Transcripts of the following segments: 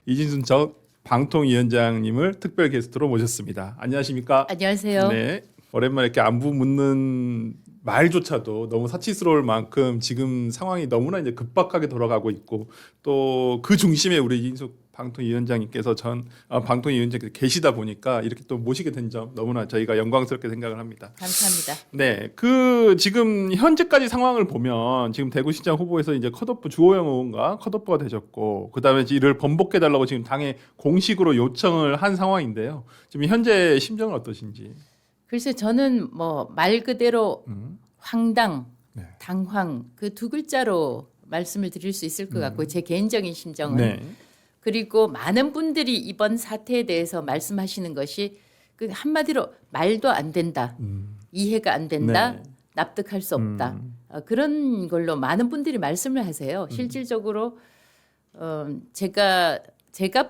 이진순 전 방통위원장님을 특별 게스트로 모셨습니다. 안녕하십니까? 안녕하세요. 네, 오랜만에 이렇게 안부 묻는 말조차도 너무 사치스러울 만큼 지금 상황이 너무나 이제 급박하게 돌아가고 있고 또 그 중심에 우리 이진숙 방통위원장님께서 방통위원장께서 계시다 보니까 이렇게 또 모시게 된 점 너무나 저희가 영광스럽게 생각을 합니다. 감사합니다. 네, 그 지금 현재까지 상황을 보면 지금 대구시장 후보에서 이제 컷오프 주호영 의원과 컷오프가 되셨고 그다음에 이를 번복해 달라고 지금 당에 공식으로 요청을 한 상황인데요. 지금 현재 심정은 어떠신지? 글쎄 저는 뭐 말 그대로 황당, 네. 당황 그 두 글자로 말씀을 드릴 수 있을 것 같고 제 개인적인 심정은 네. 그리고 많은 분들이 이번 사태에 대해서 말씀하시는 것이 그 한마디로 말도 안 된다, 이해가 안 된다, 네. 납득할 수 없다 그런 걸로 많은 분들이 말씀을 하세요. 실질적으로 제가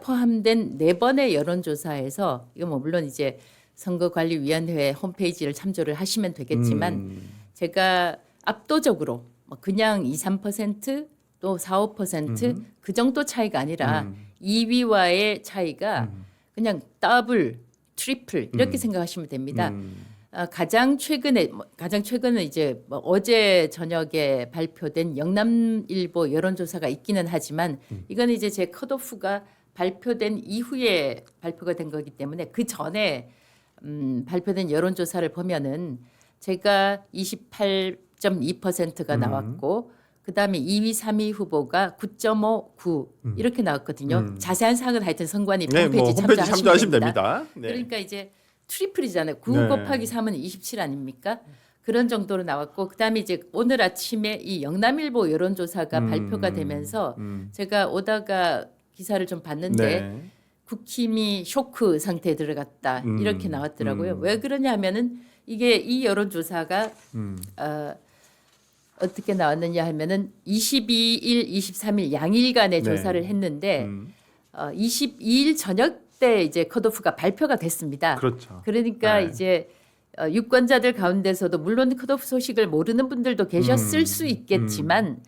포함된 4번의 여론조사에서 이거 뭐 물론 이제 선거관리위원회 홈페이지를 참조를 하시면 되겠지만 제가 압도적으로 뭐 그냥 2, 3% 또 4, 5%그 정도 차이가 아니라 2위와의 차이가 그냥 더블, 트리플 이렇게 생각하시면 됩니다. 가장 최근은 이제 뭐 어제 저녁에 발표된 영남일보 여론조사가 있기는 하지만 이건 이제 제 컷오프가 발표된 이후에 발표가 된 거기 때문에 그 전에 발표된 여론조사를 보면은 제가 28.2%가 나왔고 그다음에 2위, 3위 후보가 9.5, 9 이렇게 나왔거든요. 자세한 사항은 하여튼 선관위 네, 홈페이지, 뭐 홈페이지 참조하시면 됩니다. 됩니다. 네. 그러니까 이제 트리플이잖아요. 9 네. 곱하기 3은 27 아닙니까? 그런 정도로 나왔고 그다음에 이제 오늘 아침에 이 영남일보 여론조사가 발표가 되면서 제가 오다가 기사를 좀 봤는데 네. 국힘이 쇼크 상태에 들어갔다 이렇게 나왔더라고요. 왜 그러냐면은 이게 이 여론조사가 어떻게 나왔느냐 하면은 22일, 23일 양일간의 네. 조사를 했는데 22일 저녁 때 이제 컷오프가 발표가 됐습니다. 그렇죠. 그러니까 네. 이제 유권자들 가운데서도 물론 컷오프 소식을 모르는 분들도 계셨을 수 있겠지만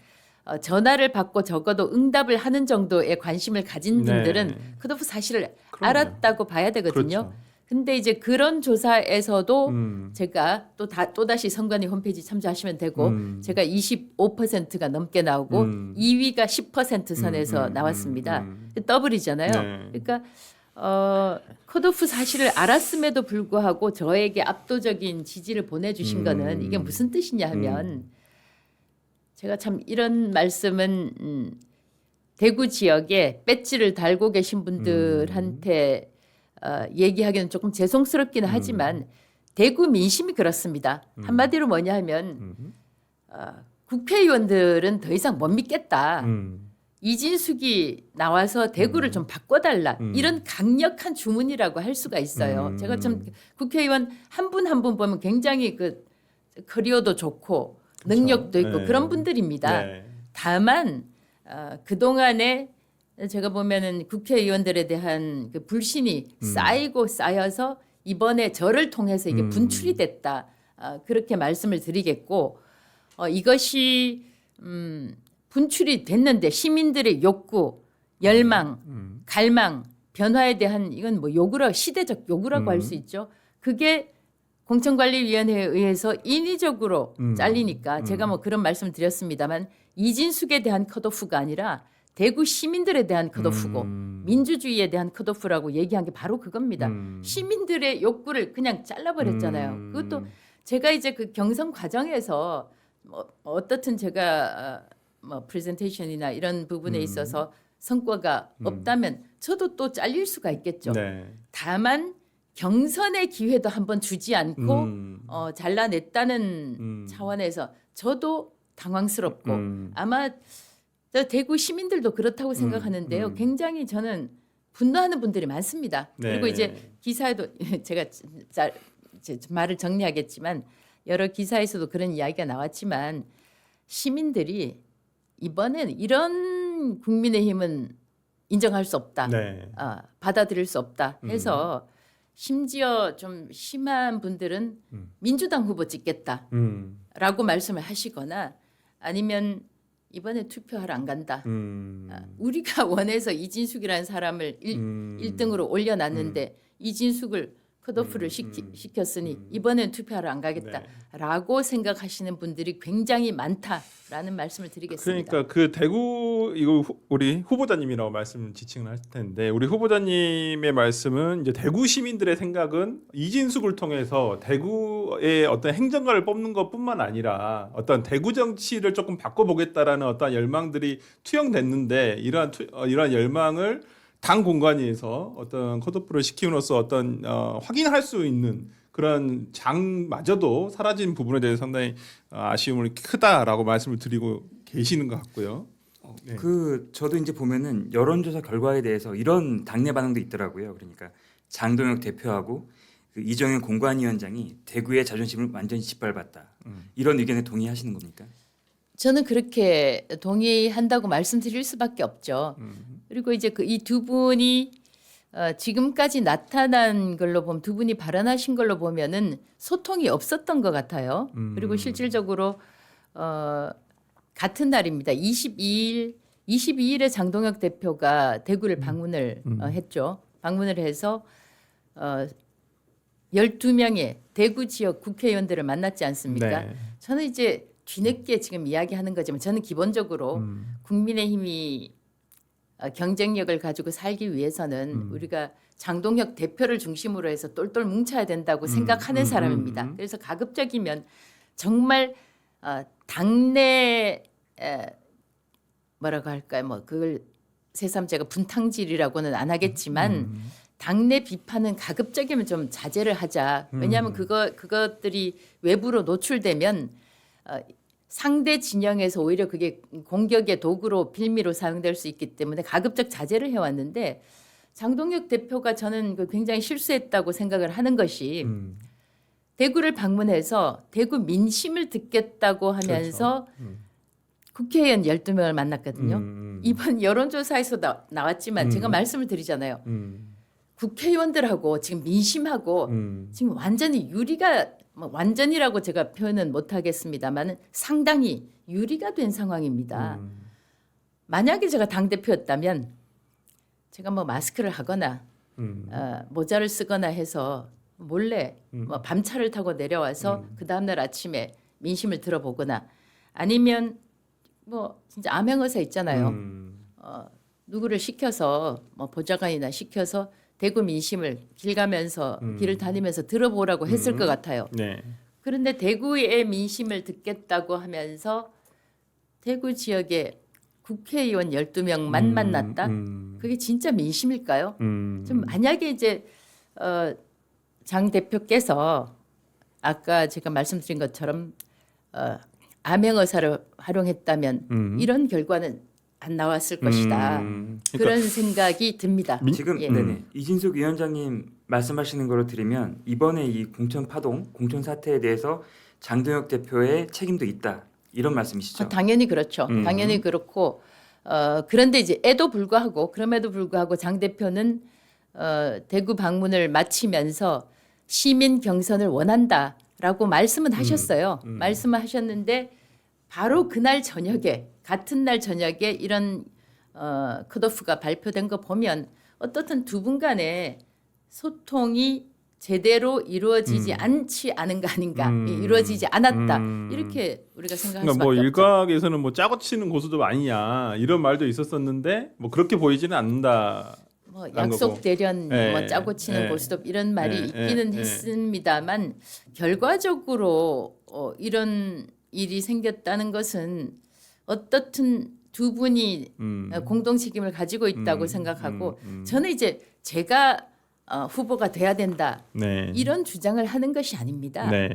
전화를 받고 적어도 응답을 하는 정도의 관심을 가진 네. 분들은 컷오프 사실을 그럼요. 알았다고 봐야 되거든요. 그렇죠. 근데 이제 그런 조사에서도 제가 또다시 선관위 홈페이지 참조하시면 되고 제가 25%가 넘게 나오고 2위가 10% 선에서 나왔습니다. 더블이잖아요. 네. 그러니까 컷오프 사실을 알았음에도 불구하고 저에게 압도적인 지지를 보내주신 거는 이게 무슨 뜻이냐 하면 제가 참 이런 말씀은 대구 지역에 배지를 달고 계신 분들한테 얘기하기는 조금 죄송스럽기는 하지만 대구 민심이 그렇습니다. 한마디로 뭐냐 하면 국회의원들은 더 이상 못 믿겠다. 이진숙이 나와서 대구를 좀 바꿔달라. 이런 강력한 주문이라고 할 수가 있어요. 제가 참 국회의원 한 분 한 분 보면 굉장히 그 커리어도 좋고 그렇죠. 능력도 있고 네. 그런 분들입니다. 네. 다만 그동안에 제가 보면은 국회의원들에 대한 그 불신이 쌓이고 쌓여서 이번에 저를 통해서 이게 분출이 됐다. 그렇게 말씀을 드리겠고 이것이 분출이 됐는데 시민들의 욕구, 열망, 갈망, 변화에 대한 이건 뭐 요구라 시대적 요구라고 할 수 있죠. 그게 공천관리위원회에 의해서 인위적으로 잘리니까 제가 뭐 그런 말씀 드렸습니다만 이진숙에 대한 컷오프가 아니라 대구 시민들에 대한 컷오프고 민주주의에 대한 컷오프라고 얘기한 게 바로 그겁니다. 시민들의 욕구를 그냥 잘라버렸잖아요. 그것도 제가 이제 그 경선 과정에서 뭐 어떻든 제가 뭐 프레젠테이션이나 이런 부분에 있어서 성과가 없다면 저도 또 잘릴 수가 있겠죠. 네. 다만 경선의 기회도 한번 주지 않고 잘라냈다는 차원에서 저도 당황스럽고 아마 저 대구 시민들도 그렇다고 생각하는데요. 굉장히 저는 분노하는 분들이 많습니다. 네. 그리고 이제 기사에도 제가 제 말을 정리하겠지만 여러 기사에서도 그런 이야기가 나왔지만 시민들이 이번엔 이런 국민의힘은 인정할 수 없다. 네. 받아들일 수 없다 해서 심지어 좀 심한 분들은 민주당 후보 찍겠다라고 말씀을 하시거나 아니면 이번에 투표하러 안 간다. 우리가 원해서 이진숙이라는 사람을 1등으로 올려놨는데 이진숙을 컷오프를 시켰으니 이번엔 투표하러 안 가겠다라고 생각하시는 분들이 굉장히 많다라는 말씀을 드리겠습니다. 그러니까 그 대구 이거 우리 후보자님이라고 말씀 지칭을 할 텐데 우리 후보자님의 말씀은 이제 대구 시민들의 생각은 이진숙을 통해서 대구의 어떤 행정가를 뽑는 것뿐만 아니라 어떤 대구 정치를 조금 바꿔보겠다라는 어떤 열망들이 투영됐는데 이러한 열망을 당 공간에서 어떤 컷오프를 시킴으로써 어떤 확인할 수 있는 그런 장마저도 사라진 부분에 대해서 상당히 아쉬움을 크다라고 말씀을 드리고 계시는 것 같고요. 네. 그 저도 이제 보면은 여론조사 결과에 대해서 이런 당내 반응도 있더라고요. 그러니까 장동혁 대표하고 그 이정현 공관위원장이 대구의 자존심을 완전히 짓밟았다. 이런 의견에 동의하시는 겁니까? 저는 그렇게 동의한다고 말씀드릴 수밖에 없죠. 그리고 이제 그 이 두 분이 지금까지 나타난 걸로 보면 두 분이 발언하신 걸로 보면은 소통이 없었던 것 같아요. 그리고 실질적으로 같은 날입니다. 22일에 장동혁 대표가 대구를 방문을 했죠. 방문을 해서 12명의 대구 지역 국회의원들을 만났지 않습니까? 네. 저는 이제 뒤늦게 지금 이야기하는 거지만 저는 기본적으로 국민의힘이 경쟁력을 가지고 살기 위해서는 우리가 장동혁 대표를 중심으로 해서 똘똘 뭉쳐야 된다고 생각하는 사람입니다. 그래서 가급적이면 정말 당내 뭐라고 할까요? 뭐 그걸 새삼 제가 분탕질이라고는 안 하겠지만 당내 비판은 가급적이면 좀 자제를 하자. 왜냐하면 그것들이 외부로 노출되면 상대 진영에서 오히려 그게 공격의 도구로 빌미로 사용될 수 있기 때문에 가급적 자제를 해왔는데 장동혁 대표가 저는 굉장히 실수했다고 생각을 하는 것이 대구를 방문해서 대구 민심을 듣겠다고 하면서 국회의원 12명을 만났거든요. 이번 여론조사에서 나왔지만 제가 말씀을 드리잖아요. 국회의원들하고 지금 민심하고 지금 완전히 유리가 뭐 완전이라고 제가 표현은 못하겠습니다만 상당히 유리가 된 상황입니다. 만약에 제가 당대표였다면 제가 뭐 마스크를 하거나 모자를 쓰거나 해서 몰래 뭐 밤차를 타고 내려와서 그 다음날 아침에 민심을 들어보거나 아니면 뭐 진짜 암행어사 있잖아요. 누구를 시켜서 뭐 보좌관이나 시켜서 대구 민심을 길 가면서 길을 다니면서 들어보라고 했을 것 같아요. 네. 그런데 대구의 민심을 듣겠다고 하면서 대구 지역에 국회의원 12명만 만났다? 그게 진짜 민심일까요? 좀 만약에 이제 장 대표께서 아까 제가 말씀드린 것처럼 암행어사를 활용했다면 이런 결과는 안 나왔을 것이다. 그러니까 그런 생각이 듭니다. 지금 예. 네네. 이진숙 위원장님 말씀하시는 거로 들으면 이번에 이 공천 파동, 공천 사태에 대해서 장동혁 대표의 책임도 있다. 이런 말씀이시죠? 당연히 그렇죠. 당연히 그렇고 그런데 이제 그럼에도 불구하고 장 대표는 대구 방문을 마치면서 시민 경선을 원한다라고 말씀은 하셨어요. 말씀을 하셨는데 바로 그날 저녁에 같은 날 저녁에 이런 컷오프가 발표된 거 보면 어떻든 두 분 간에 소통이 제대로 이루어지지 않지 않은 거 아닌가, 이루어지지 않았다 이렇게 우리가 생각할 그러니까 수밖에 뭐 없죠. 일각에서는 뭐 짜고 치는 고수도 아니냐 이런 말도 있었었는데 뭐 그렇게 보이지는 않는다. 뭐 난 약속 거고. 대련, 예, 뭐 짜고 치는 예, 고스톱 이런 말이 예, 있기는 예, 했습니다만 결과적으로 이런 일이 생겼다는 것은 어떻든 두 분이 공동 책임을 가지고 있다고 생각하고 저는 이제 제가 후보가 돼야 된다 네. 이런 주장을 하는 것이 아닙니다. 네.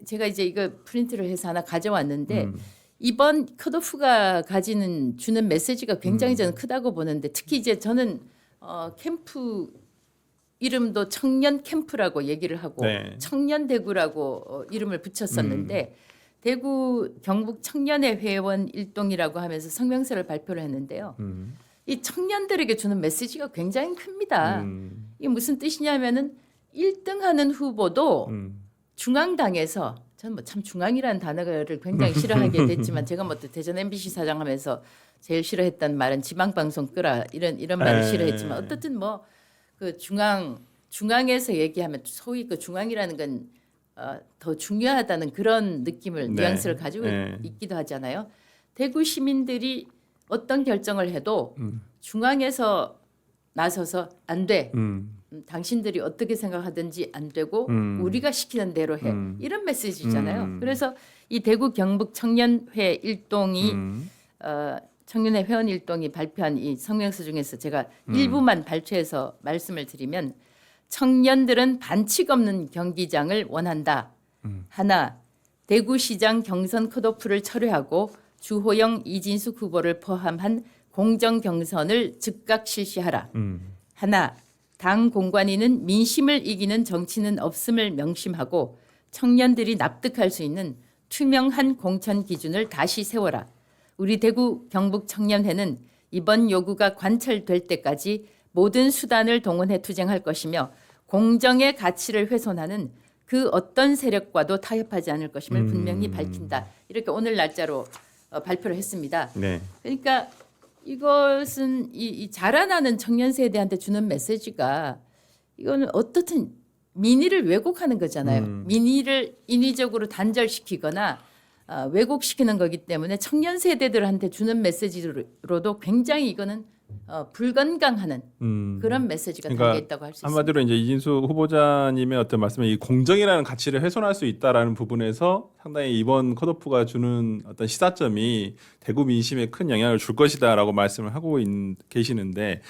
제가 이제 이거 프린트를 해서 하나 가져왔는데 이번 컷오프가 주는 메시지가 굉장히 저는 크다고 보는데 특히 이제 저는 캠프 이름도 청년 캠프라고 얘기를 하고 네. 청년 대구라고 이름을 붙였었는데 대구 경북 청년회 회원 일동이라고 하면서 성명서를 발표를 했는데요. 이 청년들에게 주는 메시지가 굉장히 큽니다. 이게 무슨 뜻이냐면은 1등하는 후보도 중앙당에서 저는 뭐 참 중앙이라는 단어를 굉장히 싫어하게 됐지만 제가 뭐 또 대전 MBC 사장하면서 제일 싫어했던 말은 지방 방송 끄라 이런 말을 싫어했지만 어떻든 뭐 그 중앙에서 얘기하면 소위 그 중앙이라는 건 더 중요하다는 그런 느낌을 네. 뉘앙스를 가지고 네. 있기도 하잖아요. 대구 시민들이 어떤 결정을 해도 중앙에서 나서서 안 돼. 당신들이 어떻게 생각하든지 안 되고 우리가 시키는 대로 해. 이런 메시지잖아요. 그래서 이 대구 경북 청년회 일동이 청년회 회원 일동이 발표한 이 성명서 중에서 제가 일부만 발췌해서 말씀을 드리면 청년들은 반칙 없는 경기장을 원한다. 하나, 대구시장 경선 컷오프를 철회하고 주호영, 이진숙 후보를 포함한 공정 경선을 즉각 실시하라. 하나, 당 공관위는 민심을 이기는 정치는 없음을 명심하고 청년들이 납득할 수 있는 투명한 공천 기준을 다시 세워라. 우리 대구 경북 청년회는 이번 요구가 관철될 때까지 모든 수단을 동원해 투쟁할 것이며 공정의 가치를 훼손하는 그 어떤 세력과도 타협하지 않을 것임을 분명히 밝힌다. 이렇게 오늘 날짜로 발표를 했습니다. 네. 그러니까 이것은 이 자라나는 청년 세대한테 주는 메시지가 이거는 어떻든 민의를 왜곡하는 거잖아요. 민의를 인위적으로 단절시키거나 왜곡시키는 거기 때문에 청년 세대들한테 주는 메시지로도 굉장히 이거는 불건강하는 그런 메시지가 그러니까 담겨 있다고 할 수 있습니다. 한마디로 이제 이진수 후보자님의 어떤 말씀은 이 공정이라는 가치를 훼손할 수 있다라는 부분에서 상당히 이번 컷오프가 주는 어떤 시사점이 대구 민심에 큰 영향을 줄 것이다라고 말씀을 하고 계시는데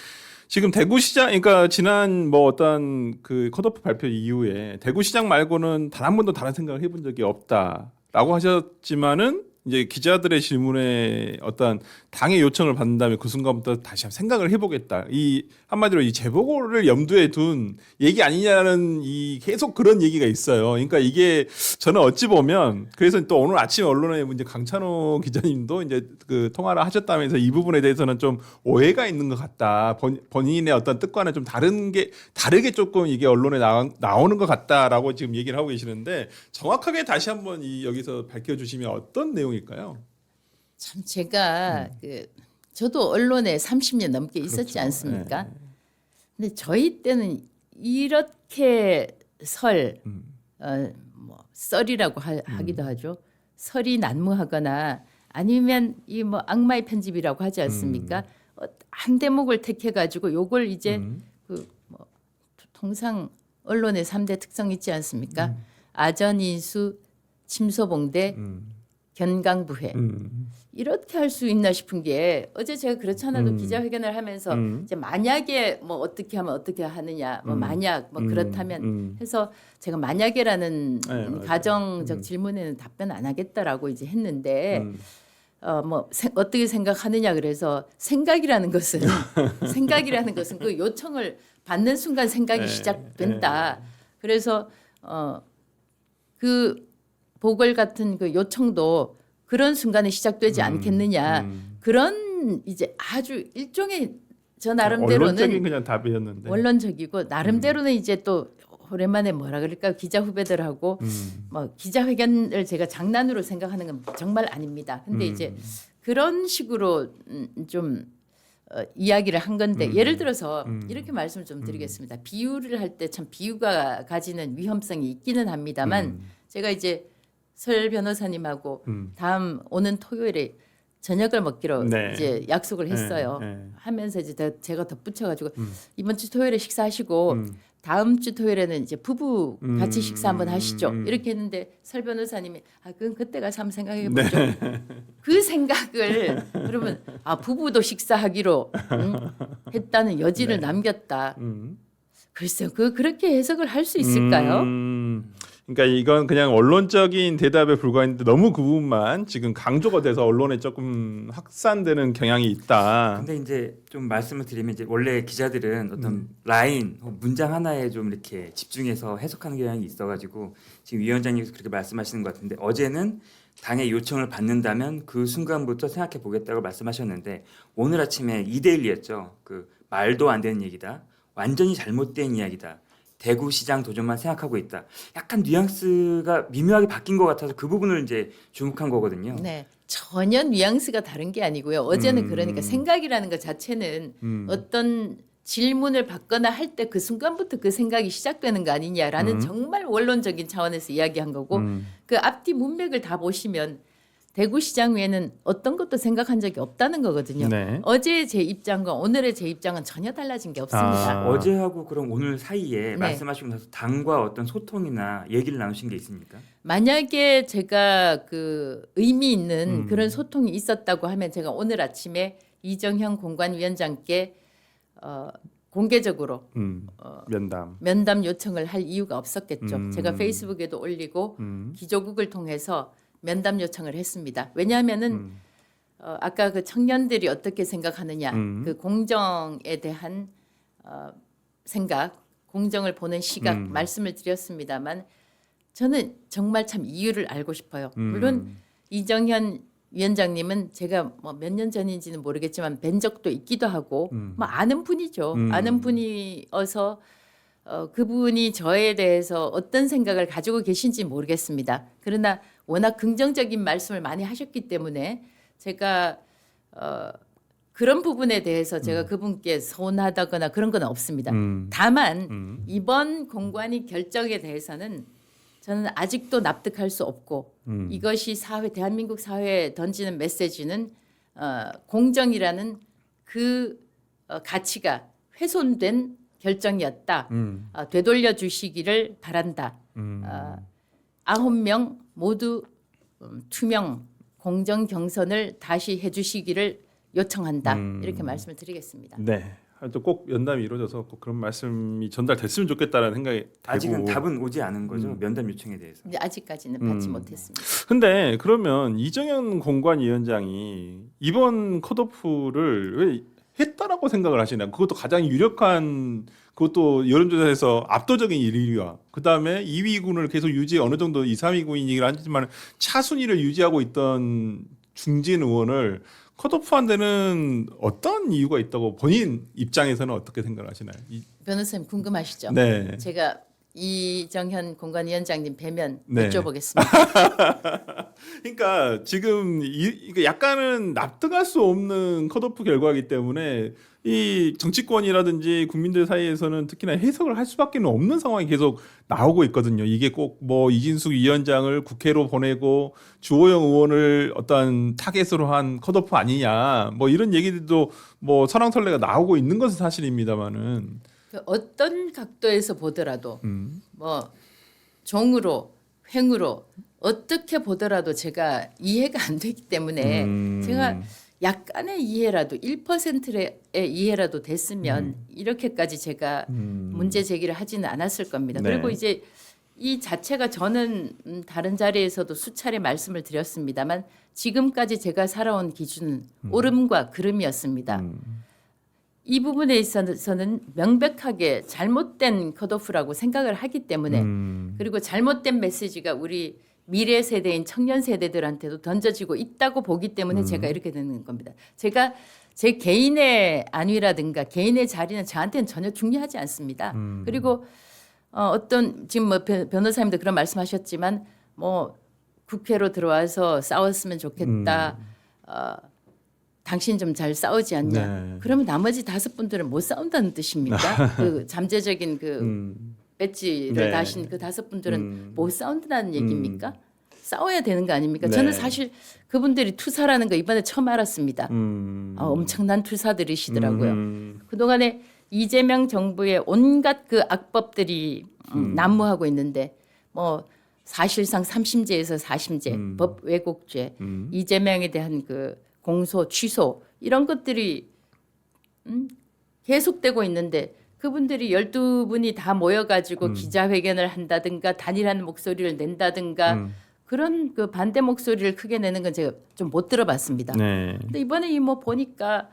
지금 대구시장, 그러니까 지난 뭐 어떤 그 컷오프 발표 이후에 대구시장 말고는 단 한 번도 다른 생각을 해본 적이 없다라고 하셨지만은 이제 기자들의 질문에 어떤 당의 요청을 받는다면 그 순간부터 다시 한번 생각을 해보겠다. 이 한마디로 이 재보고를 염두에 둔 얘기 아니냐는 이 계속 그런 얘기가 있어요. 그러니까 이게 저는 어찌 보면 그래서 또 오늘 아침 언론에 이제 강찬호 기자님도 이제 그 통화를 하셨다면서 이 부분에 대해서는 좀 오해가 있는 것 같다. 본인의 어떤 뜻과는 좀 다르게 조금 이게 언론에 나오는 것 같다라고 지금 얘기를 하고 계시는데 정확하게 다시 한번 여기서 밝혀주시면 어떤 내용일까요? 참 제가 저도 언론에 30년 넘게 있었지 그렇죠. 않습니까? 네. 근데 저희 때는 이렇게 뭐 썰이라고 하기도 하죠. 설이 난무하거나 아니면 이 뭐 악마의 편집이라고 하지 않습니까? 한 대목을 택해 가지고 요걸 이제 그 뭐 통상 언론의 3대 특성 있지 않습니까? 아전인수, 침소봉대, 견강부회. 이렇게 할 수 있나 싶은 게 어제 제가 그렇지 않아도 기자회견을 하면서 이제 만약에 뭐 어떻게 하면 어떻게 하느냐 뭐 만약 뭐 그렇다면 해서 제가 만약에라는 가정적 질문에는 답변 안 하겠다라고 이제 했는데 뭐 어떻게 생각하느냐 그래서 생각이라는 것은 그 요청을 받는 순간 생각이 시작된다. 그래서 그 보궐 같은 그 요청도 그런 순간에 시작되지 않겠느냐. 그런 이제 아주 일종의 저 나름대로는 언론적인 그냥 답이었는데. 원론적이고 나름대로는 이제 또 오랜만에 뭐라 그럴까 기자 후배들하고 뭐 기자회견을 제가 장난으로 생각하는 건 정말 아닙니다. 근데 이제 그런 식으로 좀 이야기를 한 건데 예를 들어서 이렇게 말씀을 좀 드리겠습니다. 비유를 할 때 참 비유가 가지는 위험성이 있기는 합니다만 제가 이제 설 변호사님하고 다음 오는 토요일에 저녁을 먹기로 네. 이제 약속을 했어요. 하면서 이제 제가 덧붙여가지고 이번 주 토요일에 식사하시고 다음 주 토요일에는 이제 부부 같이 식사 한번 하시죠. 이렇게 했는데 설 변호사님이 그럼 그때 가서 한번 생각해 보죠. 그 생각을 그러면 부부도 식사하기로 했다는 여지를 남겼다. 글쎄요, 그렇게 해석을 할 수 있을까요? 그러니까 이건 그냥 언론적인 대답에 불과했는데 너무 그 부분만 지금 강조가 돼서 언론에 조금 확산되는 경향이 있다. 근데 이제 좀 말씀을 드리면 이제 원래 기자들은 어떤 라인, 문장 하나에 좀 이렇게 집중해서 해석하는 경향이 있어가지고 지금 위원장님께서 그렇게 말씀하시는 것 같은데 어제는 당의 요청을 받는다면 그 순간부터 생각해 보겠다고 말씀하셨는데 오늘 아침에 2대1이었죠. 그 말도 안 되는 얘기다. 완전히 잘못된 이야기다. 대구시장 도전만 생각하고 있다. 약간 뉘앙스가 미묘하게 바뀐 것 같아서 그 부분을 이제 주목한 거거든요. 네. 전혀 뉘앙스가 다른 게 아니고요. 어제는 그러니까 생각이라는 것 자체는 어떤 질문을 받거나 할 때 그 순간부터 그 생각이 시작되는 거 아니냐라는 정말 원론적인 차원에서 이야기한 거고 그 앞뒤 문맥을 다 보시면 대구시장 외에는 어떤 것도 생각한 적이 없다는 거거든요. 네. 어제의 제 입장과 오늘의 제 입장은 전혀 달라진 게 없습니다. 아. 어제하고 그럼 오늘 사이에 네. 말씀하시고 나서 당과 어떤 소통이나 얘기를 나누신 게 있습니까? 만약에 제가 그 의미 있는 그런 소통이 있었다고 하면 제가 오늘 아침에 이정현 공관위원장께 공개적으로 면담 요청을 할 이유가 없었겠죠. 제가 페이스북에도 올리고 기조국을 통해서 면담 요청을 했습니다. 왜냐하면은 아까 그 청년들이 어떻게 생각하느냐, 그 공정에 대한 생각, 공정을 보는 시각 말씀을 드렸습니다만 저는 정말 참 이유를 알고 싶어요. 물론 이정현 위원장님은 제가 뭐 몇 년 전인지는 모르겠지만 뵌 적도 있기도 하고 뭐 아는 분이죠. 아는 분이어서 그분이 저에 대해서 어떤 생각을 가지고 계신지 모르겠습니다. 그러나 워낙 긍정적인 말씀을 많이 하셨기 때문에 제가 그런 부분에 대해서 제가 그분께 서운하다거나 그런 건 없습니다. 다만 이번 공관위 결정에 대해서는 저는 아직도 납득할 수 없고 이것이 대한민국 사회에 던지는 메시지는 공정이라는 그 가치가 훼손된 결정이었다. 되돌려 주시기를 바란다. 9명 모두 투명 공정 경선을 다시 해주시기를 요청한다. 이렇게 말씀을 드리겠습니다. 네. 또 꼭 면담이 이루어져서 꼭 그런 말씀이 전달됐으면 좋겠다는 생각이 들고. 아직은 답은 오지 않은 거죠. 면담 요청에 대해서. 근데 아직까지는 받지 못했습니다. 근데 그러면 이정현 공관위원장이 이번 컷오프를 왜 했다라고 생각을 하시나요? 그것도 가장 유력한, 그것도 여론조사에서 압도적인 1위와 그 다음에 2위군을 계속 어느 정도 2, 3위군이긴 하지만 차순위를 유지하고 있던 중진 의원을 컷오프한 데는 어떤 이유가 있다고 본인 입장에서는 어떻게 생각을 하시나요? 변호사님 궁금하시죠? 네. 제가 이정현 공관위원장님 뵈면 네. 여쭤보겠습니다. 그러니까 지금 이게 약간은 납득할 수 없는 컷오프 결과이기 때문에 이 정치권이라든지 국민들 사이에서는 특히나 해석을 할 수밖에 없는 상황이 계속 나오고 있거든요. 이게 꼭 뭐 이진숙 위원장을 국회로 보내고 주호영 의원을 어떤 타겟으로 한 컷오프 아니냐, 뭐 이런 얘기들도 뭐 설왕설래가 나오고 있는 것은 사실입니다만은 어떤 각도에서 보더라도 뭐 종으로 횡으로 어떻게 보더라도 제가 이해가 안 되기 때문에 제가 약간의 이해라도 1%의 이해라도 됐으면 이렇게까지 제가 문제 제기를 하지는 않았을 겁니다. 네. 그리고 이제 이 자체가 저는 다른 자리에서도 수차례 말씀을 드렸습니다만 지금까지 제가 살아온 기준은 옳음과 그름이었습니다. 이 부분에 있어서는 명백하게 잘못된 컷오프라고 생각을 하기 때문에 그리고 잘못된 메시지가 우리 미래 세대인 청년 세대들한테도 던져지고 있다고 보기 때문에 제가 이렇게 되는 겁니다. 제가 제 개인의 안위라든가 개인의 자리는 저한테는 전혀 중요하지 않습니다. 그리고 어떤 지금 뭐 변호사님도 그런 말씀하셨지만 뭐 국회로 들어와서 싸웠으면 좋겠다. 당신 좀 잘 싸우지 않냐? 네. 그러면 나머지 5분들은 못 싸운다는 뜻입니까? 그 잠재적인 그 배지를 네. 다신 그 5분들은 못 싸운다는 얘기입니까? 싸워야 되는 거 아닙니까? 네. 저는 사실 그분들이 투사라는 거 이번에 처음 알았습니다. 엄청난 투사들이시더라고요. 그동안에 이재명 정부의 온갖 그 악법들이 난무하고 있는데 뭐 사실상 3심제에서 4심제, 법 왜곡죄, 이재명에 대한 그 공소 취소 이런 것들이 계속되고 있는데 그분들이 12분이 다 모여가지고 기자회견을 한다든가 단일한 목소리를 낸다든가 그런 그 반대 목소리를 크게 내는 건 제가 좀 못 들어봤습니다. 네. 근데 이번에 이 뭐 보니까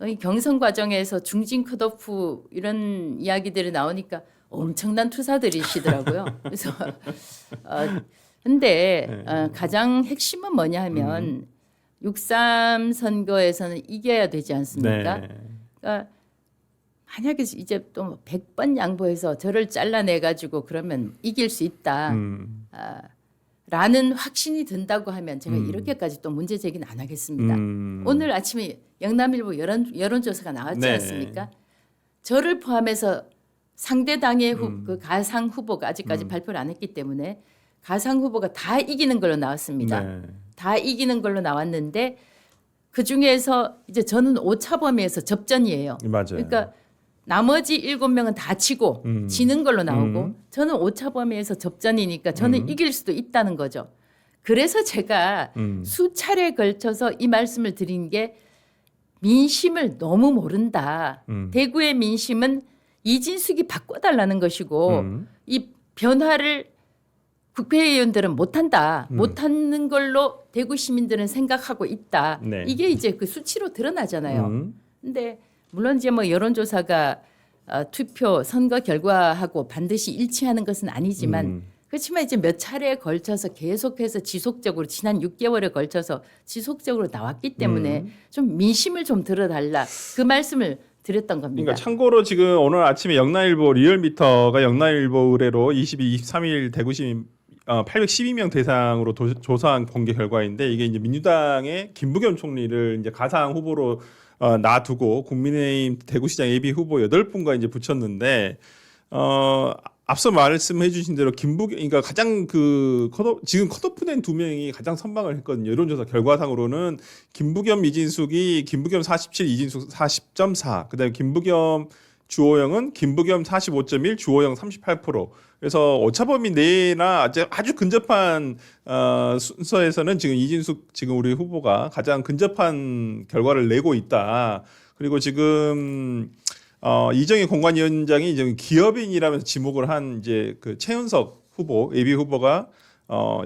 이 경선 과정에서 중진 컷오프 이런 이야기들이 나오니까 엄청난 투사들이시더라고요. 그래서 근데 가장 핵심은 뭐냐 하면 6.3 선거에서는 이겨야 되지 않습니까? 네. 그러니까 만약에 이제 또 100번 양보해서 저를 잘라내 가지고 그러면 이길 수 있다. 라는 확신이 든다고 하면 제가 이렇게까지 또 문제 제기는 안 하겠습니다. 오늘 아침에 영남일보 여론조사가 나왔지 네. 않습니까? 저를 포함해서 상대 당의 그 가상 후보가 아직까지 발표를 안 했기 때문에 가상 후보가 다 이기는 걸로 나왔습니다. 네. 다 이기는 걸로 나왔는데 그 중에서 이제 저는 오차 범위에서 접전이에요. 맞아요. 그러니까 나머지 7명은 다 치고 지는 걸로 나오고 저는 오차 범위에서 접전이니까 저는 이길 수도 있다는 거죠. 그래서 제가 수차례 걸쳐서 이 말씀을 드린 게 민심을 너무 모른다. 대구의 민심은 이진숙이 바꿔달라는 것이고 이 변화를 국회의원들은 못한다. 못하는 걸로 대구 시민들은 생각하고 있다. 네. 이게 이제 그 수치로 드러나잖아요. 근데 물론 이제 뭐 여론조사가 투표 선거 결과하고 반드시 일치하는 것은 아니지만 그렇지만 이제 몇 차례에 걸쳐서 계속해서 지속적으로 지난 6개월에 걸쳐서 지속적으로 나왔기 때문에 좀 민심을 좀 들어달라 그 말씀을 드렸던 겁니다. 그러니까 참고로 지금 오늘 아침에 영남일보 리얼미터가 영남일보 의뢰로 22, 23일 대구시 812명 대상으로 조사한 공개 결과인데 이게 이제 민주당의 김부겸 총리를 이제 가상 후보로 놔두고 국민의힘 대구시장 예비 후보 8분과 이제 붙였는데 앞서 말씀해 주신 대로 그러니까 가장 지금 컷오프된 2명이 가장 선방을 했거든요. 여론조사 결과상으로는 김부겸 47, 이진숙 40.4. 그다음에 김부겸 주호영은 김부겸 45.1, 주호영 38%. 그래서 오차범위 내나 아주 근접한 순서에서는 지금 이진숙 지금 우리 후보가 가장 근접한 결과를 내고 있다. 그리고 지금 이정희 공관위원장이 이제 기업인이라면서 지목을 한 이제 그 최은석 후보 예비 후보가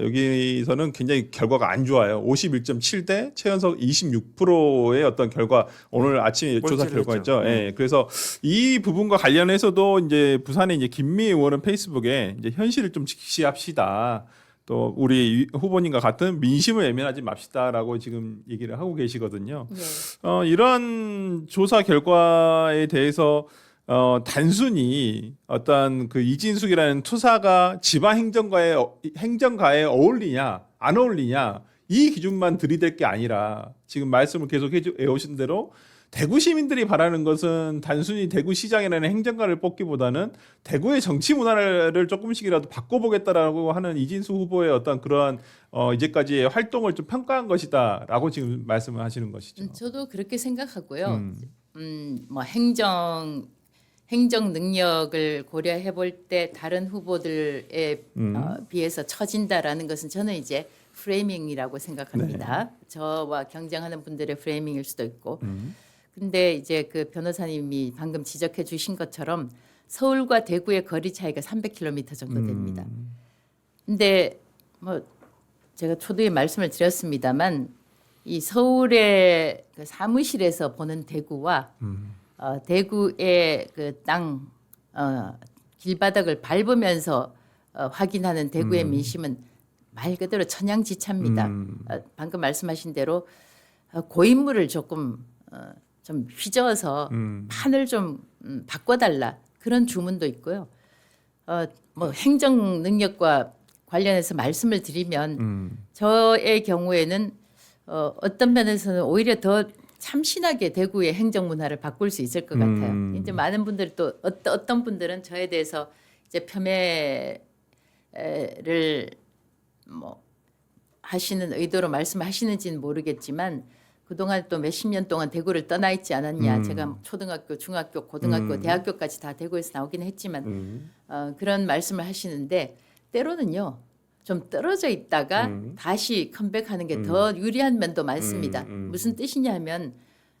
여기서는 굉장히 결과가 안 좋아요. 51.7대 최은석 26%의 어떤 결과 오늘 아침에 조사 결과였죠. 예. 그래서 이 부분과 관련해서도 이제 부산의 이제 김미 의원은 페이스북에 이제 현실을 좀 직시합시다. 또 우리 후보님과 같은 민심을 외면하지 맙시다라고 지금 얘기를 하고 계시거든요. 네. 이런 조사 결과에 대해서 단순히 어떤 그 이진숙이라는 투사가 지방 행정가에 어울리냐 안 어울리냐 이 기준만 들이댈 게 아니라 지금 말씀을 계속 해오신 대로 대구 시민들이 바라는 것은 단순히 대구시장이라는 행정가를 뽑기보다는 대구의 정치 문화를 조금씩이라도 바꿔보겠다라고 하는 이진숙 후보의 어떤 그러한 이제까지의 활동을 좀 평가한 것이다라고 지금 말씀을 하시는 것이죠. 저도 그렇게 생각하고요. 뭐 행정 능력을 고려해 볼 때 다른 후보들에 비해서 처진다라는 것은 저는 이제 프레이밍이라고 생각합니다. 저와 경쟁하는 분들의 프레이밍일 수도 있고. 근데 이제 그 변호사님이 방금 지적해 주신 것처럼 서울과 대구의 거리 차이가 300km 정도 됩니다. 근데 뭐 제가 초두에 말씀을 드렸습니다만 이 서울의 그 사무실에서 보는 대구와 대구의 그 땅 길바닥을 밟으면서 확인하는 대구의 민심은 말 그대로 천양지차입니다. 방금 말씀하신 대로 고인물을 조금 좀 휘저어서 판을 좀 바꿔달라 그런 주문도 있고요. 뭐 행정 능력과 관련해서 말씀을 드리면 저의 경우에는 어떤 면에서는 오히려 더 참신하게 대구의 행정 문화를 바꿀 수 있을 것 같아요. 이제 많은 분들이 또 어떤 분들은 저에 대해서 이제 폄훼를 뭐 하시는 의도로 말씀하시는지는 모르겠지만 그동안 또 몇십 년 동안 대구를 떠나 있지 않았냐. 제가 초등학교, 중학교, 고등학교, 대학교까지 다 대구에서 나오긴 했지만 그런 말씀을 하시는데 때로는요. 좀 떨어져 있다가 다시 컴백하는 게 더 유리한 면도 많습니다. 무슨 뜻이냐 하면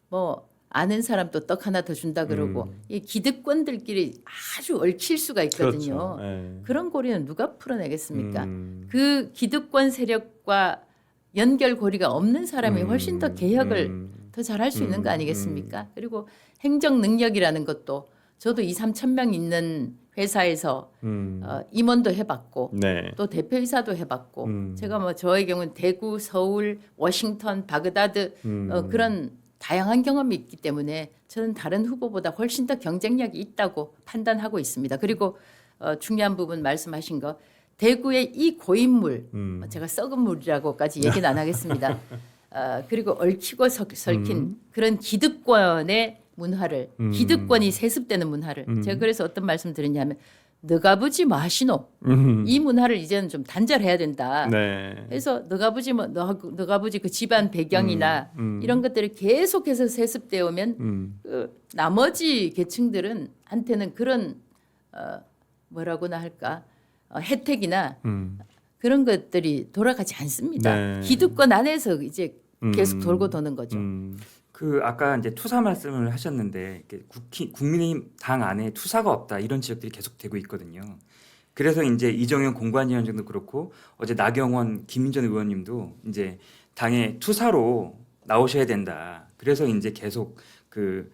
뭐 아는 사람 또 떡 하나 더 준다 그러고 이 기득권들끼리 아주 얽힐 수가 있거든요. 그렇죠. 그런 고리는 누가 풀어내겠습니까? 그 기득권 세력과 연결고리가 없는 사람이 훨씬 더 개혁을 더 잘할 수 있는 거 아니겠습니까? 그리고 행정 능력이라는 것도 저도 2-3천 명 있는 회사에서 임원도 해봤고 네. 또 대표이사도 해봤고 제가 뭐 저의 경우는 대구, 서울, 워싱턴, 바그다드 그런 다양한 경험이 있기 때문에 저는 다른 후보보다 훨씬 더 경쟁력이 있다고 판단하고 있습니다. 그리고 중요한 부분 말씀하신 거 대구의 이 고인물 제가 썩은 물이라고까지 얘기는 안 하겠습니다. 그리고 얽히고 설킨 그런 기득권의 문화를 기득권이 세습되는 문화를 제가 그래서 어떤 말씀 드렸냐면 너가부지 마시노 이 문화를 이제는 좀 단절해야 된다. 네. 그래서 너가부지 뭐 너가부지 그 집안 배경이나 이런 것들이 계속해서 세습되어 오면 그 나머지 계층들은 한테는 그런 뭐라고나 할까 혜택이나 그런 것들이 돌아가지 않습니다. 네. 기득권 안에서 이제 계속 돌고 도는 거죠. 그 아까 이제 투사 말씀을 하셨는데 이렇게 국민의힘 당 안에 투사가 없다 이런 지적들이 계속되고 있거든요. 그래서 이제 이정현 공관위원장도 그렇고 어제 나경원, 김인전 의원님도 이제 당의 투사로 나오셔야 된다. 그래서 이제 계속 그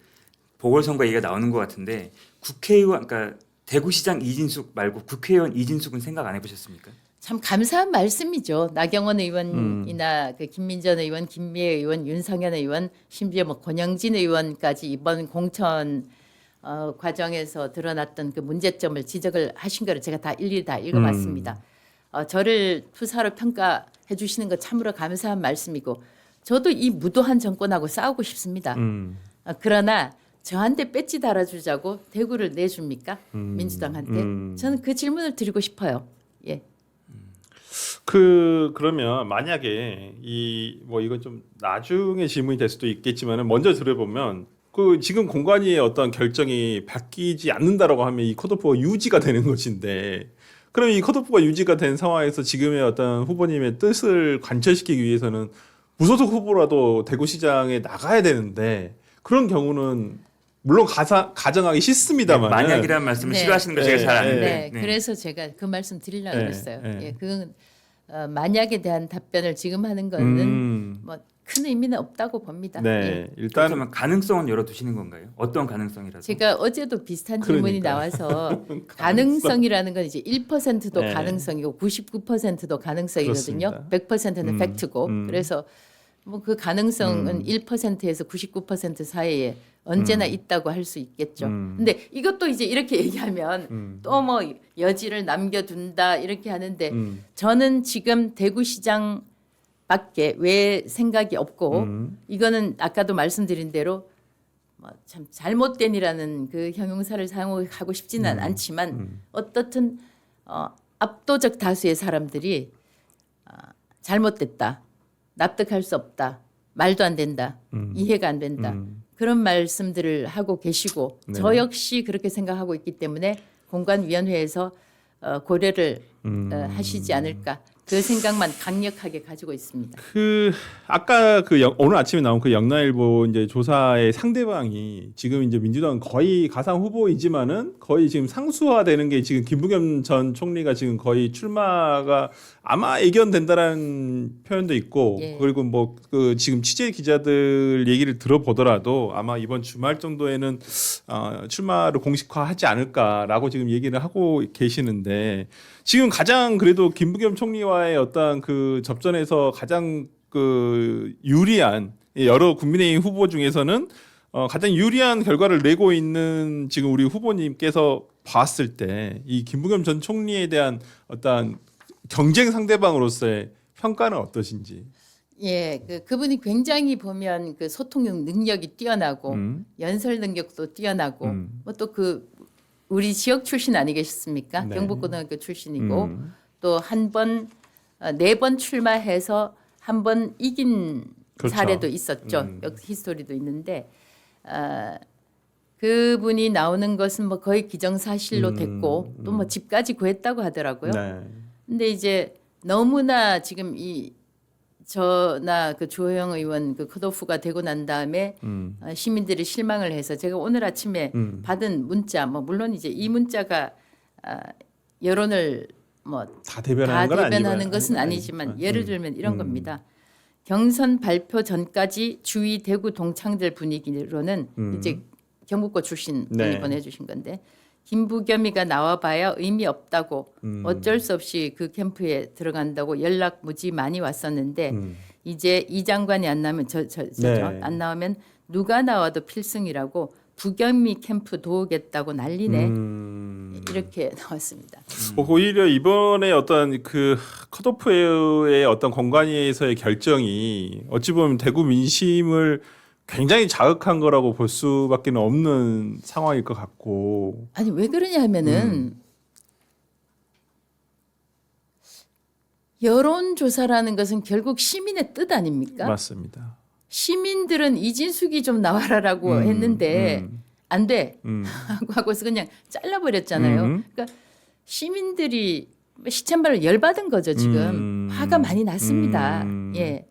보궐선거 얘기가 나오는 것 같은데 국회의원, 그러니까 대구시장 이진숙 말고 국회의원 이진숙은 생각 안 해보셨습니까? 참 감사한 말씀이죠. 나경원 의원이나 그 김민전 의원, 김미애 의원, 윤성현 의원, 심지어 뭐 권영진 의원까지 이번 공천 과정에서 드러났던 그 문제점을 지적을 하신 거를 제가 다 일일이 다 읽어봤습니다. 저를 투사로 평가해 주시는 거 참으로 감사한 말씀이고 저도 이 무도한 정권하고 싸우고 싶습니다. 그러나 저한테 배지 달아주자고 대구를 내줍니까? 민주당한테? 저는 그 질문을 드리고 싶어요. 예. 그러면 만약에 이 뭐 이건 좀 나중에 질문이 될 수도 있겠지만은 먼저 들어보면 그 지금 공관위의 어떤 결정이 바뀌지 않는다라고 하면 이 컷오프가 유지가 되는 것인데 그럼 이 컷오프가 유지가 된 상황에서 지금의 어떤 후보님의 뜻을 관철시키기 위해서는 무소속 후보라도 대구시장에 나가야 되는데 그런 경우는 물론 가정하기 싫습니다만 만약이라는 말씀을 네. 싫어하시는 걸 제가 잘 아는데 네, 네. 그래서 제가 그 말씀 드리려고 네, 그랬어요. 네. 예, 그건 만약에 대한 답변을 지금 하는 거는 뭐 큰 의미는 없다고 봅니다. 네 예. 일단 그렇다면 가능성은 열어두시는 건가요? 어떤 가능성이라도? 제가 어제도 비슷한 질문이 그러니까. 나와서 가능성이라는 건 이제 1%도 네. 가능성이고 99%도 가능성이거든요. 그렇습니다. 100%는 팩트고 그래서 뭐 그 가능성은 1%에서 99% 사이에 언제나 있다고 할 수 있겠죠. 근데 이것도 이제 이렇게 얘기하면 또 뭐 여지를 남겨둔다 이렇게 하는데 저는 지금 대구시장 밖에 왜 생각이 없고 이거는 아까도 말씀드린 대로 뭐 참 잘못된이라는 그 형용사를 사용하고 싶지는 않지만 어떻든 압도적 다수의 사람들이 잘못됐다. 납득할 수 없다. 말도 안 된다. 이해가 안 된다. 그런 말씀들을 하고 계시고 네. 저 역시 그렇게 생각하고 있기 때문에 공관위원회에서 고려를 하시지 않을까. 그 생각만 강력하게 가지고 있습니다. 아까 오늘 아침에 나온 그 영나일보 이제 조사의 상대방이 지금 이제 민주당은 거의 가상 후보이지만은 거의 지금 상수화되는 게 지금 김부겸 전 총리가 지금 거의 출마가 아마 예견된다라는 표현도 있고 예. 그리고 뭐 그 지금 취재 기자들 얘기를 들어보더라도 아마 이번 주말 정도에는 출마를 공식화하지 않을까라고 지금 얘기를 하고 계시는데 지금 가장 그래도 김부겸 총리와의 어떤 그 접전에서 가장 그 유리한 여러 국민의힘 후보 중에서는 가장 유리한 결과를 내고 있는 지금 우리 후보님께서 봤을 때 이 김부겸 전 총리에 대한 어떤 경쟁 상대방으로서의 평가는 어떠신지? 예, 그분이 굉장히 보면 그 소통 능력이 뛰어나고 연설 능력도 뛰어나고 뭐 또 그 우리 지역 출신 아니겠습니까? 네. 경북고등학교 출신이고 또 네 번 출마해서 한 번 이긴 그렇죠. 사례도 있었죠. 히스토리도 있는데 그분이 나오는 것은 뭐 거의 기정사실로 됐고 또 뭐 집까지 구했다고 하더라고요. 네. 근데 이제 너무나 지금 저나 그 주호영 의원 그 컷오프가 되고 난 다음에 시민들이 실망을 해서 제가 오늘 아침에 받은 문자 뭐 물론 이제 이 문자가 여론을 뭐 다 대변하는 것은 아니지만 예를 들면 이런 겁니다. 경선 발표 전까지 주위 대구 동창들 분위기로는 이제 경북고 출신 분이 네. 보내주신 건데 김부겸이가 나와봐야 의미 없다고 어쩔 수 없이 그 캠프에 들어간다고 연락 무지 많이 왔었는데 이제 이 장관이 안 나오면 네. 안 나오면 누가 나와도 필승이라고 부경미 캠프 도우겠다고 난리네. 이렇게 나왔습니다. 오히려 이번에 어떤 그 컷오프의 어떤 공관위에서의 결정이 어찌 보면 대구 민심을 굉장히 자극한 거라고 볼 수밖에 없는 상황일 것 같고. 아니 왜 그러냐 하면은 여론조사라는 것은 결국 시민의 뜻 아닙니까? 맞습니다. 시민들은 이진숙이 좀 나와라라고 했는데 안 돼. 하고서 그냥 잘라버렸잖아요. 그러니까 시민들이 시쳇말로 열받은 거죠 지금. 화가 많이 났습니다. 예.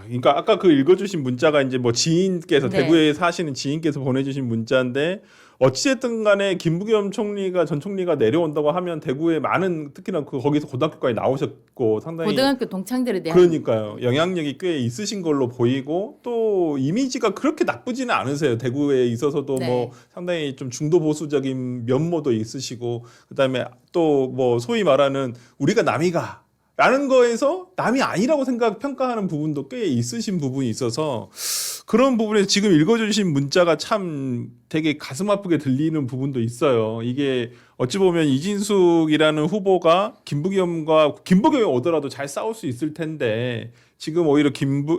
그러니까 아까 그 읽어주신 문자가 이제 뭐 지인께서 네. 대구에 사시는 지인께서 보내주신 문자인데 어찌됐든 간에 김부겸 총리가 전 총리가 내려온다고 하면 대구에 많은 특히나 그 거기서 고등학교까지 나오셨고 상당히 고등학교 동창들에 대한 그러니까요 영향력이 꽤 있으신 걸로 보이고 또 이미지가 그렇게 나쁘지는 않으세요. 대구에 있어서도 네. 뭐 상당히 좀 중도 보수적인 면모도 있으시고 그다음에 또 뭐 소위 말하는 우리가 남이가 라는 거에서 남이 아니라고 평가하는 부분도 꽤 있으신 부분이 있어서 그런 부분에서 지금 읽어주신 문자가 참 되게 가슴 아프게 들리는 부분도 있어요. 이게 어찌 보면 이진숙이라는 후보가 김부겸이 오더라도 잘 싸울 수 있을 텐데 지금 오히려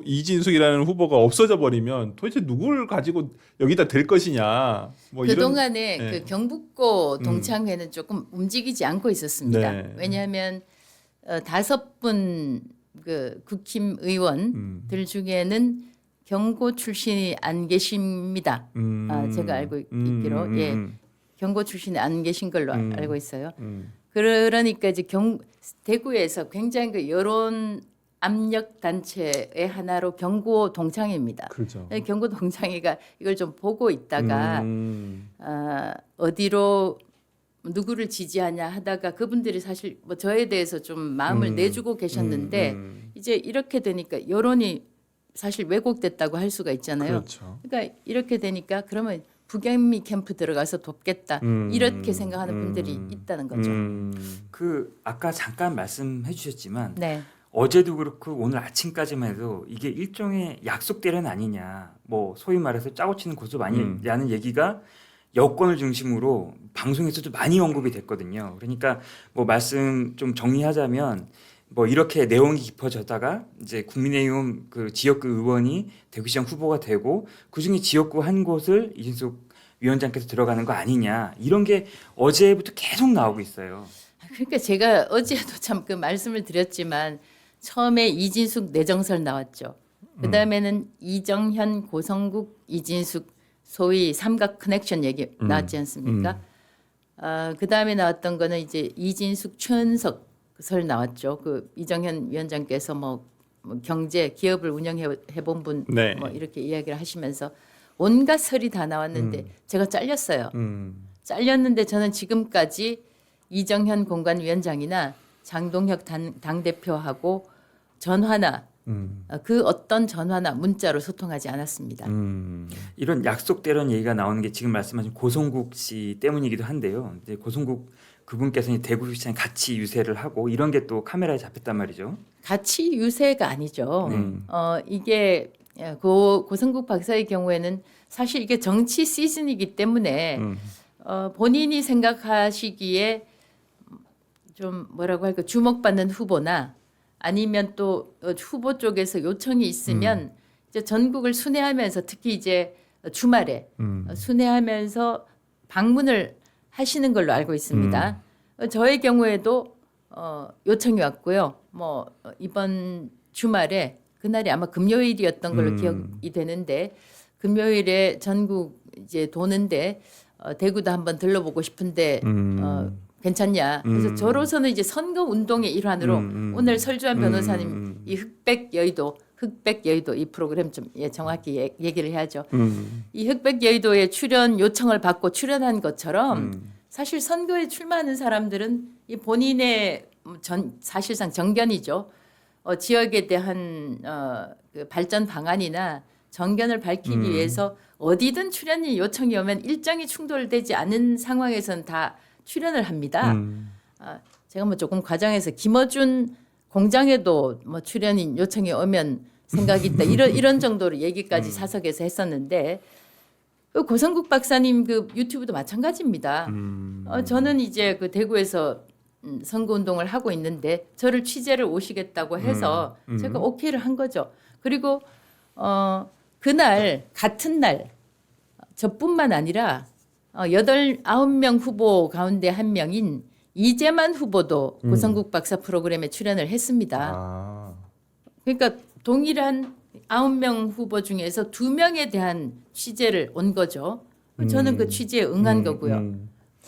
이진숙이라는 후보가 없어져 버리면 도대체 누구를 가지고 여기다 댈 것이냐. 뭐 그동안에 이런, 네. 그 경북고 동창회는 조금 움직이지 않고 있었습니다. 네. 왜냐하면 5분 그 국힘 의원들 중에는 경고 출신이 안 계십니다. 제가 알고 있기로 경고 출신이 안 계신 걸로 알고 있어요. 그러니까 이제 대구에서 굉장히 그 여론 압력 단체의 하나로 경고 동창회입니다. 그렇죠. 경고 동창회가 이걸 좀 보고 있다가 어디로 누구를 지지하냐 하다가 그분들이 사실 뭐 저에 대해서 좀 마음을 내주고 계셨는데 이제 이렇게 되니까 여론이 사실 왜곡됐다고 할 수가 있잖아요. 그렇죠. 그러니까 이렇게 되니까 그러면 부경미 캠프 들어가서 돕겠다 이렇게 생각하는 분들이 있다는 거죠. 그 아까 잠깐 말씀해 주셨지만 네. 어제도 그렇고 오늘 아침까지만 해도 이게 일종의 약속 대련 아니냐, 뭐 소위 말해서 짜고 치는 고소 아니냐는 얘기가 여권을 중심으로 방송에서도 많이 언급이 됐거든요. 그러니까 뭐 말씀 좀 정리하자면 뭐 이렇게 내용이 깊어졌다가 이제 국민의힘 그 지역구 의원이 대구시장 후보가 되고 그중에 지역구 한 곳을 이진숙 위원장께서 들어가는 거 아니냐 이런 게 어제부터 계속 나오고 있어요. 그러니까 제가 어제도 참 그 말씀을 드렸지만 처음에 이진숙 내정설 나왔죠. 그 다음에는 이정현, 고성국, 이진숙 소위 삼각 커넥션 얘기 나왔지 않습니까? 그 다음에 나왔던 거는 이제 이진숙, 최은석 설 나왔죠. 그 이정현 위원장께서 뭐 경제 기업을 운영해 본 분 네. 뭐 이렇게 이야기를 하시면서 온갖 설이 다 나왔는데 제가 잘렸어요. 잘렸는데 저는 지금까지 이정현 공관위원장이나 장동혁 당대표하고 전화나 그 어떤 전화나 문자로 소통하지 않았습니다. 이런 약속대로는 얘기가 나오는 게 지금 말씀하신 고성국 씨 때문이기도 한데요. 이제 고성국 그분께서 대구시장에 같이 유세를 하고 이런 게 또 카메라에 잡혔단 말이죠. 같이 유세가 아니죠. 이게 고성국 박사의 경우에는 사실 이게 정치 시즌이기 때문에 본인이 생각하시기에 좀 뭐라고 할까 주목받는 후보나 아니면 또 후보 쪽에서 요청이 있으면 이제 전국을 순회하면서 특히 이제 주말에 순회하면서 방문을 하시는 걸로 알고 있습니다. 저의 경우에도 요청이 왔고요. 뭐 이번 주말에 그날이 아마 금요일이었던 걸로 기억이 되는데 금요일에 전국 이제 도는데 대구도 한번 들러보고 싶은데 괜찮냐. 그래서 저로서는 이제 선거 운동의 일환으로 오늘 설주한 변호사님 이 흑백 여의도 이 프로그램 좀 정확히 얘기를 해야죠. 이 흑백 여의도에 출연 요청을 받고 출연한 것처럼 사실 선거에 출마하는 사람들은 이 본인의 사실상 정견이죠. 지역에 대한 그 발전 방안이나 정견을 밝히기 위해서 어디든 출연이 요청이 오면 일정이 충돌되지 않은 상황에서는 다 출연을 합니다. 제가 뭐 조금 과장해서 김어준 공장에도 뭐 출연인 요청이 오면 생각이 있다. 이런 정도로 얘기까지 사석에서 했었는데 그 고성국 박사님 그 유튜브도 마찬가지입니다. 저는 이제 그 대구에서 선거운동을 하고 있는데 저를 취재를 오시겠다고 해서 제가 오케이를 한 거죠. 그리고 그날 같은 날 저뿐만 아니라 9명 후보 가운데 한 명인 이재만 후보도 고성국 박사 프로그램에 출연을 했습니다. 아. 그러니까 동일한 9명 후보 중에서 2명에 대한 취재를 온 거죠. 저는 그 취재에 응한 거고요.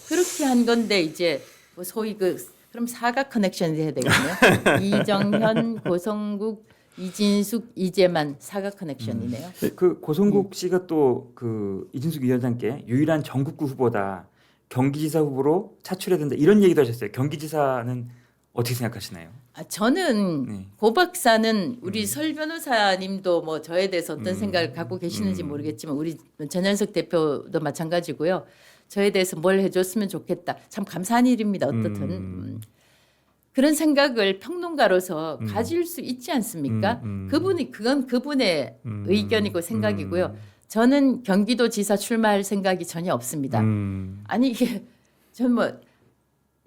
그렇게 한 건데 이제 뭐 소위 그럼 사각 커넥션이 돼야 되겠네요. 이정현, 고성국, 이진숙, 이재만 사각 커넥션이네요. 그 고성국 씨가 또 그 이진숙 위원장께 유일한 전국구 후보다 경기지사 후보로 차출해야 된다 이런 얘기도 하셨어요. 경기지사는 어떻게 생각하시나요? 저는 네. 고 박사는 우리 설 변호사님도 뭐 저에 대해서 어떤 생각을 갖고 계시는지 모르겠지만 우리 전현석 대표도 마찬가지고요. 저에 대해서 뭘 해줬으면 좋겠다. 참 감사한 일입니다. 어떻든 그런 생각을 평론가로서 가질 수 있지 않습니까? 그건 그분의 의견이고 생각이고요. 저는 경기도지사 출마할 생각이 전혀 없습니다. 아니 이게 전 뭐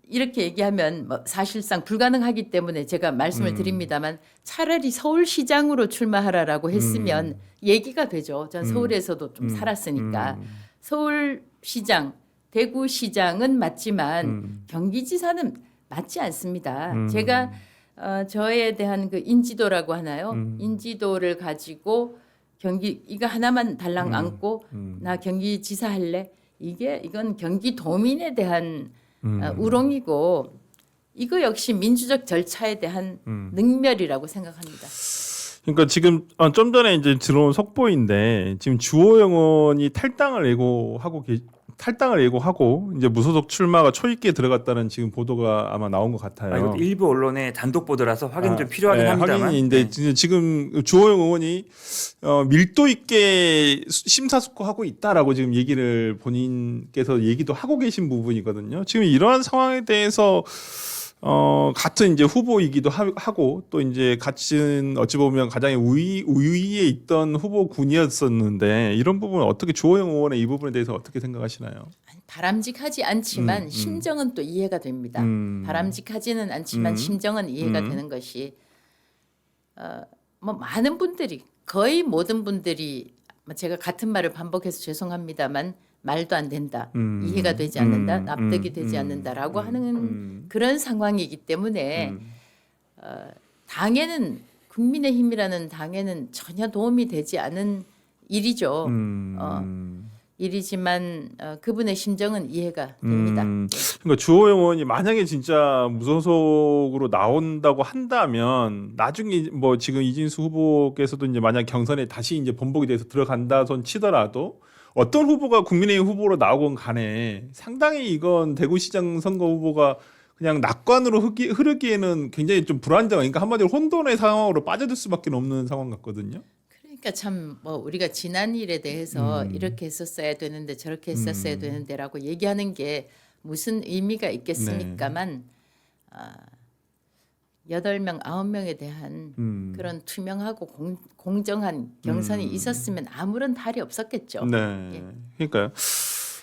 이렇게 얘기하면 뭐 사실상 불가능하기 때문에 제가 말씀을 드립니다만 차라리 서울시장으로 출마하라라고 했으면 얘기가 되죠. 전 서울에서도 좀 살았으니까 서울시장, 대구시장은 맞지만 경기지사는 맞지 않습니다. 제가 저에 대한 그 인지도라고 하나요? 인지도를 가지고 이거 하나만 달랑 안고 나 경기지사 할래? 이건 경기도민에 대한 우롱이고 이거 역시 민주적 절차에 대한 능멸이라고 생각합니다. 그러니까 지금 좀 전에 이제 들어온 속보인데 지금 주호영 의원이 탈당을 예고하고 이제 무소속 출마가 초입기에 들어갔다는 지금 보도가 아마 나온 것 같아요. 이것도 일부 언론의 단독 보도라서 확인 좀 필요하긴 합니다만. 확인인데 네. 지금 주호영 의원이 밀도 있게 심사숙고하고 있다라고 지금 얘기를 본인께서 얘기도 하고 계신 부분이거든요. 지금 이러한 상황에 대해서 같은 이제 후보이기도 하고 또 이제 같은 어찌 보면 가장 우위에 있던 후보군이었었는데 이런 부분은 어떻게 주호영 의원의 이 부분에 대해서 어떻게 생각하시나요? 바람직하지 않지만 심정은 또 이해가 됩니다. 바람직하지는 않지만 심정은 이해가 되는 것이 뭐 많은 분들이 거의 모든 분들이 제가 같은 말을 반복해서 죄송합니다만 말도 안 된다, 이해가 되지 않는다, 납득이 되지 않는다라고 하는 그런 상황이기 때문에 당에는 국민의힘이라는 당에는 전혀 도움이 되지 않은 일이죠. 일이지만 그분의 심정은 이해가 됩니다. 그러니까 주호영 의원이 만약에 진짜 무소속으로 나온다고 한다면 나중에 뭐 지금 이진수 후보께서도 이제 만약 경선에 다시 이제 번복이 돼서 들어간다 손 치더라도 어떤 후보가 국민의힘 후보로 나오건 간에 상당히 이건 대구시장 선거 후보가 그냥 낙관으로 흐르기에는 굉장히 좀 불안정한, 그러니까 한마디로 혼돈의 상황으로 빠져들 수밖에 없는 상황 같거든요. 그러니까 참 뭐 우리가 지난 일에 대해서 이렇게 했었어야 되는데 저렇게 했었어야 되는데라고 얘기하는 게 무슨 의미가 있겠습니까만 8명, 9명에 대한 그런 투명하고 공정한 경선이 있었으면 아무런 탈이 없었겠죠. 네, 예. 그러니까요.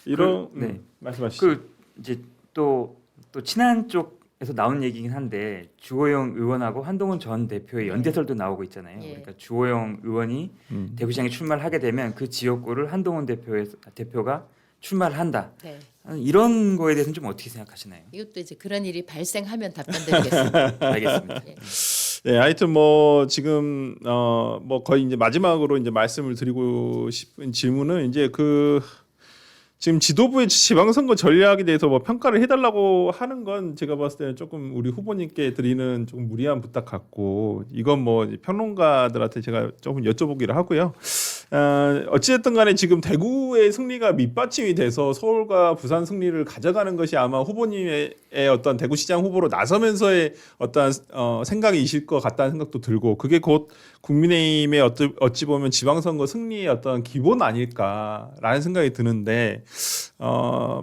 이런 네. 말씀하시죠. 그 이제 또 친한 쪽에서 나온 얘기긴 한데 주호영 의원하고 한동훈 전 대표의 연대설도 나오고 있잖아요. 예. 그러니까 주호영 의원이 대구시장에 출마를 하게 되면 그 지역구를 한동훈 대표가 출마를 한다. 네. 이런 거에 대해서는 좀 어떻게 생각하시나요? 이것도 이제 그런 일이 발생하면 답변드리겠습니다. 알겠습니다. 예. 네, 하여튼 뭐 지금 뭐 거의 이제 마지막으로 이제 말씀을 드리고 싶은 질문은 이제 지금 지도부의 지방선거 전략에 대해서 뭐 평가를 해달라고 하는 건 제가 봤을 때는 조금 우리 후보님께 드리는 조금 무리한 부탁 같고, 이건 뭐 평론가들한테 제가 조금 여쭤보기로 하고요. 어찌됐든 간에 지금 대구의 승리가 밑받침이 돼서 서울과 부산 승리를 가져가는 것이 아마 후보님의 어떤 대구시장 후보로 나서면서의 어떤 생각이실 것 같다는 생각도 들고, 그게 곧 국민의힘의 어찌 보면 지방선거 승리의 어떤 기본 아닐까라는 생각이 드는데,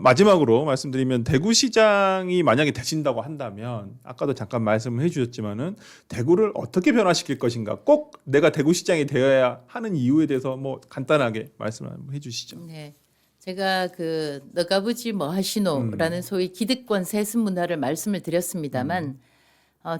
마지막으로 말씀드리면 대구시장이 만약에 되신다고 한다면 아까도 잠깐 말씀을 해주셨지만은 대구를 어떻게 변화시킬 것인가, 꼭 내가 대구시장이 되어야 하는 이유에 대해서 뭐 간단하게 말씀을 한번 해주시죠. 네. 제가 그 너가부지 뭐 하시노라는 소위 기득권 세습 문화를 말씀을 드렸습니다만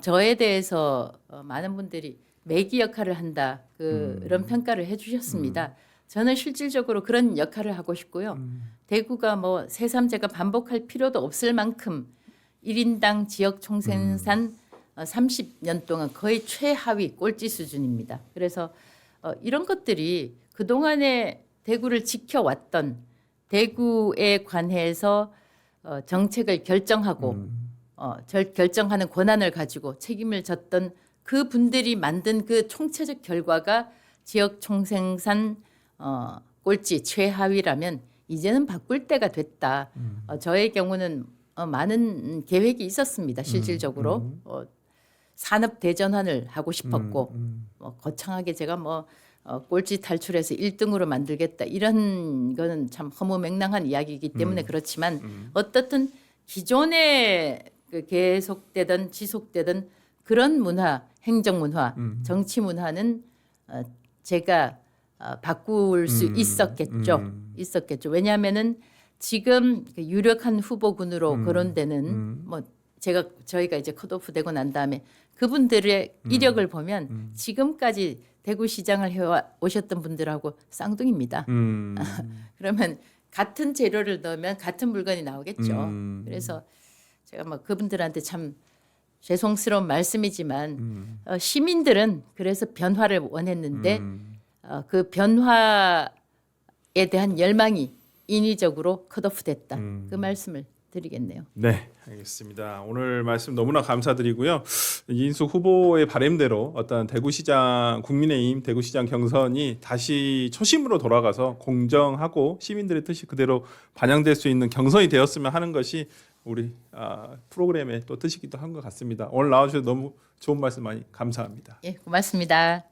저에 대해서 많은 분들이 매기 역할을 한다 그런 평가를 해주셨습니다. 저는 실질적으로 그런 역할을 하고 싶고요. 대구가 뭐 새삼 제가 반복할 필요도 없을 만큼 1인당 지역 총생산 30년 동안 거의 최하위 꼴찌 수준입니다. 그래서 이런 것들이 그동안에 대구를 지켜왔던 대구에 관해서 정책을 결정하고 결정하는 권한을 가지고 책임을 졌던 그 분들이 만든 그 총체적 결과가 지역 총생산 꼴찌 최하위라면 이제는 바꿀 때가 됐다. 저의 경우는 많은 계획이 있었습니다. 실질적으로 산업 대전환을 하고 싶었고 거창하게 제가 뭐 꼴찌 탈출해서 1등으로 만들겠다 이런 거는 참 허무맹랑한 이야기이기 때문에 그렇지만 어떻든 기존에 그 계속되던 지속되던 그런 문화, 행정 문화, 정치 문화는 제가 바꿀 수 있었겠죠. 왜냐하면은 지금 그 유력한 후보군으로 거론되는 뭐 저희가 이제 컷오프 되고 난 다음에 그분들의 이력을 보면 지금까지 대구시장을 해오셨던 분들하고 쌍둥이입니다. 그러면 같은 재료를 넣으면 같은 물건이 나오겠죠. 그래서 제가 뭐 그분들한테 참 죄송스러운 말씀이지만 시민들은 그래서 변화를 원했는데 그 변화에 대한 열망이 인위적으로 컷오프됐다. 그 말씀을 드리겠네요. 네, 알겠습니다. 오늘 말씀 너무나 감사드리고요. 이인숙 후보의 바람대로 어떤 대구시장 국민의힘 대구시장 경선이 다시 초심으로 돌아가서 공정하고 시민들의 뜻이 그대로 반영될 수 있는 경선이 되었으면 하는 것이 우리 프로그램의 또 뜻이기도 한 것 같습니다. 오늘 나와주셔서 너무 좋은 말씀 많이 감사합니다. 예, 고맙습니다.